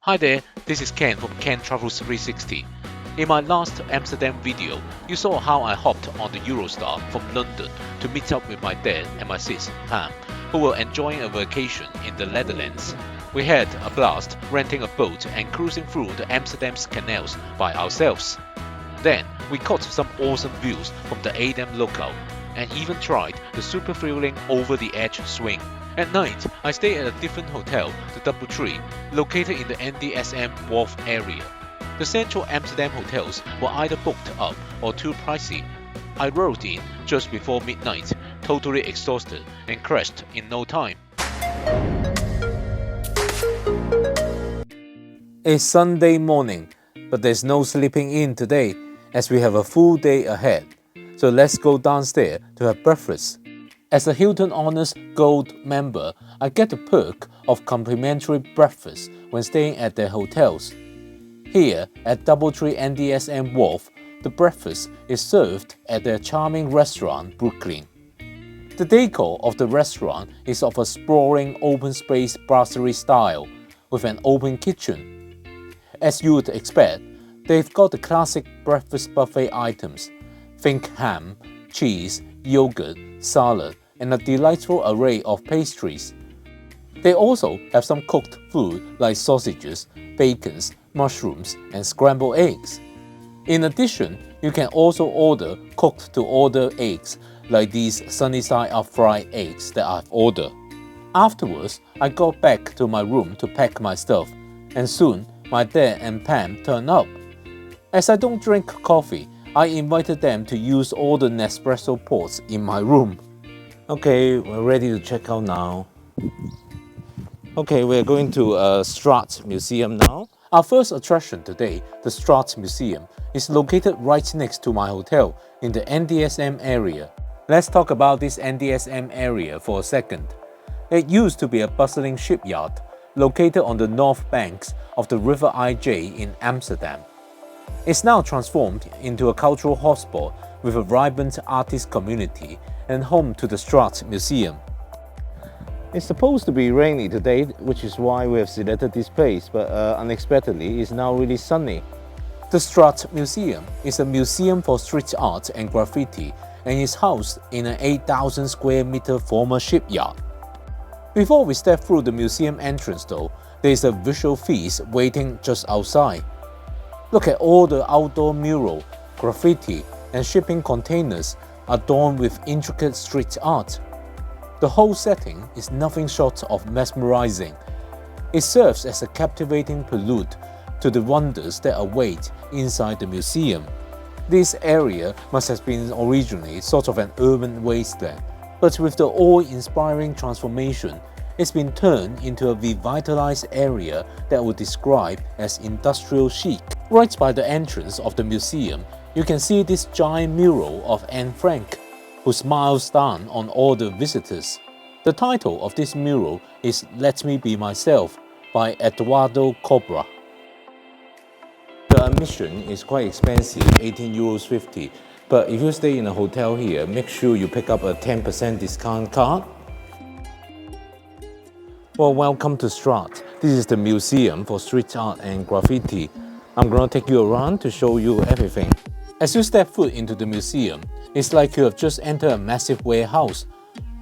Hi there, this is Ken from Ken Travels 360. In my last Amsterdam video, you saw how I hopped on the Eurostar from London to meet up with my dad and my sis, Pam, who were enjoying a vacation in the Netherlands. We had a blast renting a boat and cruising through the Amsterdam's canals by ourselves. Then, we caught some awesome views from the Edam lookout and even tried the super thrilling over the edge swing. At night, I stayed at a different hotel, the Doubletree, located in the NDSM Wharf area. The central Amsterdam hotels were either booked up or too pricey. I rolled in just before midnight, totally exhausted, and crashed in no time. It's Sunday morning, but there's no sleeping in today as we have a full day ahead. So let's go downstairs to have breakfast. As a Hilton Honors Gold member, I get the perk of complimentary breakfast when staying at their hotels. Here at Doubletree NDSM Wharf, the breakfast is served at their charming restaurant, Brooklyn. The decor of the restaurant is of a sprawling open space brasserie style with an open kitchen. As you would expect, they've got the classic breakfast buffet items. Think ham, cheese, yogurt, salad, and a delightful array of pastries. They also have some cooked food like sausages, bacons, mushrooms, and scrambled eggs. In addition, you can also order cooked-to-order eggs like these sunny-side-up fried eggs that I've ordered. Afterwards, I got back to my room to pack my stuff, and soon my dad and Pam turned up. As I don't drink coffee, I invited them to use all the Nespresso pots in my room. Okay, we're ready to check out now. Okay, we're going to Straat Museum now. Our first attraction today, the Straat Museum, is located right next to my hotel in the NDSM area. Let's talk about this NDSM area for a second. It used to be a bustling shipyard located on the north banks of the River IJ in Amsterdam. It's now transformed into a cultural hotspot with a vibrant artist community and home to the Straat Museum. It's supposed to be rainy today, which is why we have selected this place, but unexpectedly it's now really sunny. The Straat Museum is a museum for street art and graffiti and is housed in an 8,000 square meter former shipyard. Before we step through the museum entrance though, there is a visual feast waiting just outside. Look at all the outdoor mural, graffiti, and shipping containers adorned with intricate street art. The whole setting is nothing short of mesmerizing. It serves as a captivating prelude to the wonders that await inside the museum. This area must have been originally sort of an urban wasteland, but with the awe-inspiring transformation, it's been turned into a revitalized area that would describe as industrial chic. Right by the entrance of the museum, you can see this giant mural of Anne Frank, who smiles down on all the visitors. The title of this mural is Let Me Be Myself by Eduardo Cobra. The admission is quite expensive, €18.50, but if you stay in a hotel here, make sure you pick up a 10% discount card. Well, welcome to Straat. This is the Museum for Street Art and Graffiti. I'm going to take you around to show you everything. As you step foot into the museum, it's like you have just entered a massive warehouse.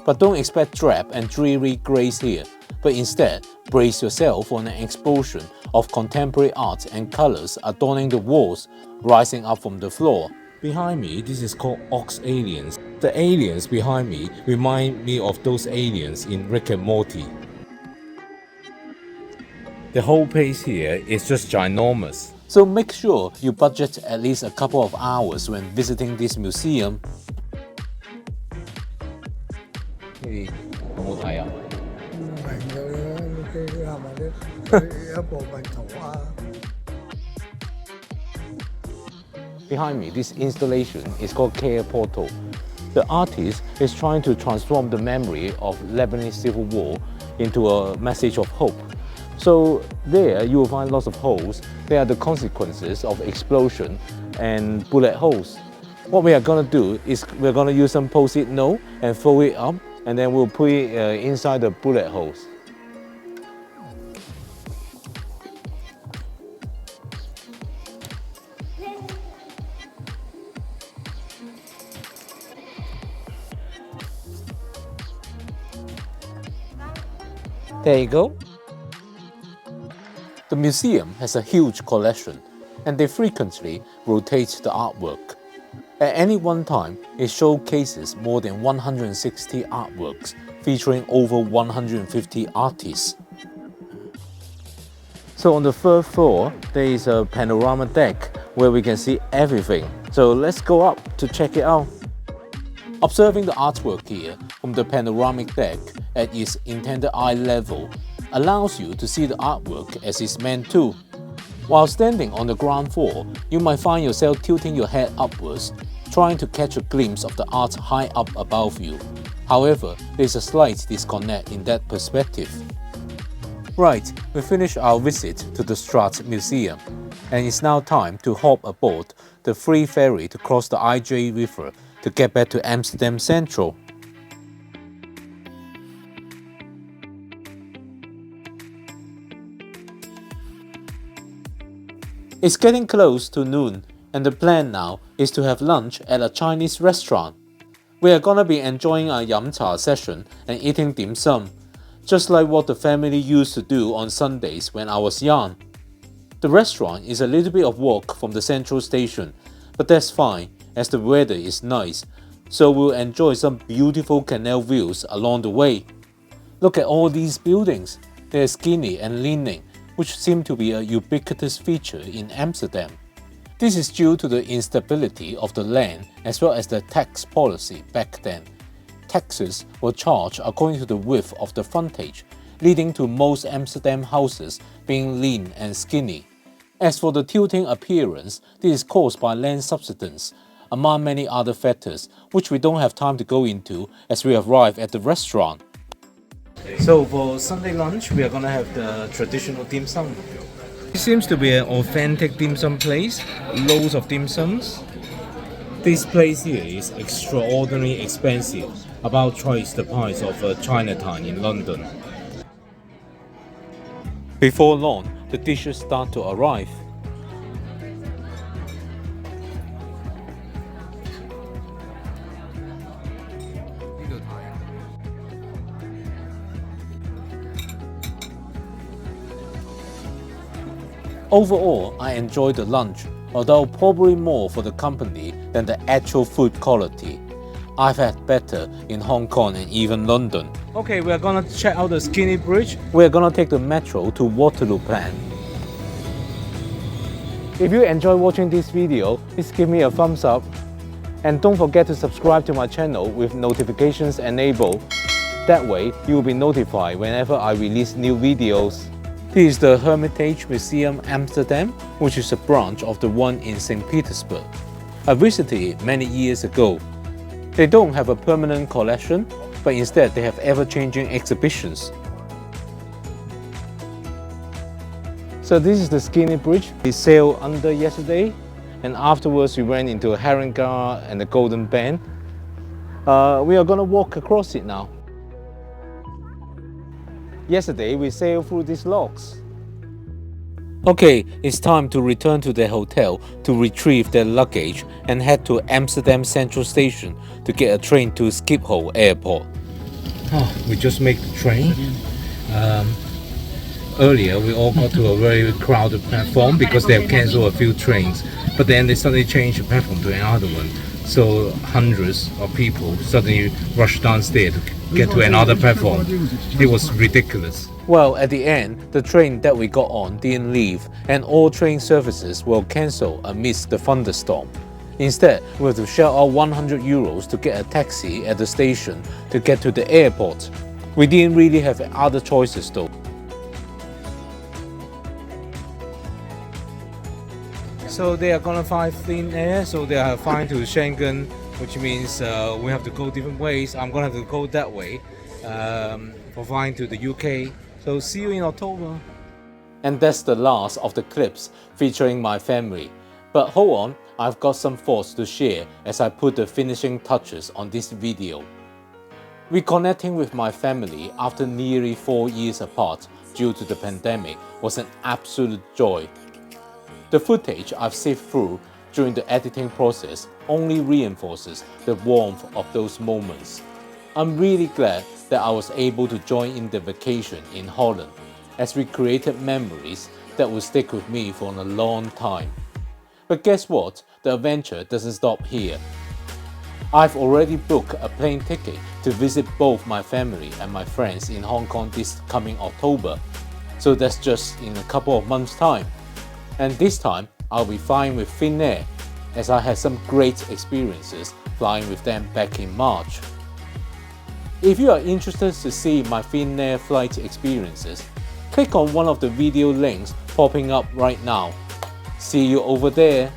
But don't expect drab and dreary grace here, but instead, brace yourself for an explosion of contemporary art and colors adorning the walls, rising up from the floor. Behind me, this is called Ox Aliens. The aliens behind me remind me of those aliens in Rick and Morty. The whole place here is just ginormous. So make sure you budget at least a couple of hours when visiting this museum. Behind me, this installation is called Care Portal. The artist is trying to transform the memory of Lebanese civil war into a message of hope. So there you will find lots of holes. They are the consequences of explosion and bullet holes. What we are going to do is we're going to use some Post-it note and fold it up, and then we'll put it inside the bullet holes. There you go. The museum has a huge collection, and they frequently rotate the artwork. At any one time, it showcases more than 160 artworks featuring over 150 artists. So on the third floor, there is a panorama deck where we can see everything. So let's go up to check it out. Observing the artwork here from the panoramic deck at its intended eye level allows you to see the artwork as it's meant to. While standing on the ground floor, you might find yourself tilting your head upwards, trying to catch a glimpse of the art high up above you. However, there's a slight disconnect in that perspective. Right, we finished our visit to the Straat Museum, and it's now time to hop aboard the free ferry to cross the IJ River to get back to Amsterdam Central. It's getting close to noon, and the plan now is to have lunch at a Chinese restaurant. We are gonna be enjoying a yum cha session and eating dim sum, just like what the family used to do on Sundays when I was young. The restaurant is a little bit of walk from the central station, but that's fine as the weather is nice, so we'll enjoy some beautiful canal views along the way. Look at all these buildings, they're skinny and leaning, which seem to be a ubiquitous feature in Amsterdam. This is due to the instability of the land as well as the tax policy back then. Taxes were charged according to the width of the frontage, leading to most Amsterdam houses being lean and skinny. As for the tilting appearance, this is caused by land subsidence, among many other factors, which we don't have time to go into as we arrive at the restaurant. So for Sunday lunch, we are gonna have the traditional dim sum. It seems to be an authentic dim sum place, loads of dim sums. This place here is extraordinarily expensive, about twice the price of Chinatown in London. Before long, the dishes start to arrive. Overall, I enjoyed the lunch, although probably more for the company than the actual food quality. I've had better in Hong Kong and even London. Okay, we're gonna check out the Skinny Bridge. We're gonna take the metro to Waterloo Plan. If you enjoy watching this video, please give me a thumbs up. And don't forget to subscribe to my channel with notifications enabled. That way, you will be notified whenever I release new videos. This is the Hermitage Museum Amsterdam, which is a branch of the one in St. Petersburg. I visited it many years ago. They don't have a permanent collection, but instead they have ever-changing exhibitions. So this is the Skinny Bridge. We sailed under yesterday, and afterwards we went into Harengar and the Golden Band. We are gonna walk across it now. Yesterday we sailed through these locks. Okay, it's time to return to the hotel to retrieve their luggage and head to Amsterdam Central Station to get a train to Schiphol Airport. We just made the train. Earlier we all got to a very crowded platform because they have cancelled a few trains, but then they suddenly changed the platform to another one. So hundreds of people suddenly rushed downstairs to get to another platform. It was ridiculous. Well, at the end, the train that we got on didn't leave, and all train services were cancelled amidst the thunderstorm. Instead, we had to shell out €100 to get a taxi at the station to get to the airport. We didn't really have other choices though. So they are gonna fly thin air, so they are flying to Schengen, which means we have to go different ways. I'm gonna have to go that way for flying to the UK. So see you in October. And that's the last of the clips featuring my family. But hold on, I've got some thoughts to share as I put the finishing touches on this video. Reconnecting with my family after nearly 4 years apart due to the pandemic was an absolute joy. The footage I've sifted through during the editing process only reinforces the warmth of those moments. I'm really glad that I was able to join in the vacation in Holland, as we created memories that will stick with me for a long time. But guess what? The adventure doesn't stop here. I've already booked a plane ticket to visit both my family and my friends in Hong Kong this coming October, so that's just in a couple of months' time. And this time, I'll be flying with Finnair, as I had some great experiences flying with them back in March. If you are interested to see my Finnair flight experiences, click on one of the video links popping up right now. See you over there!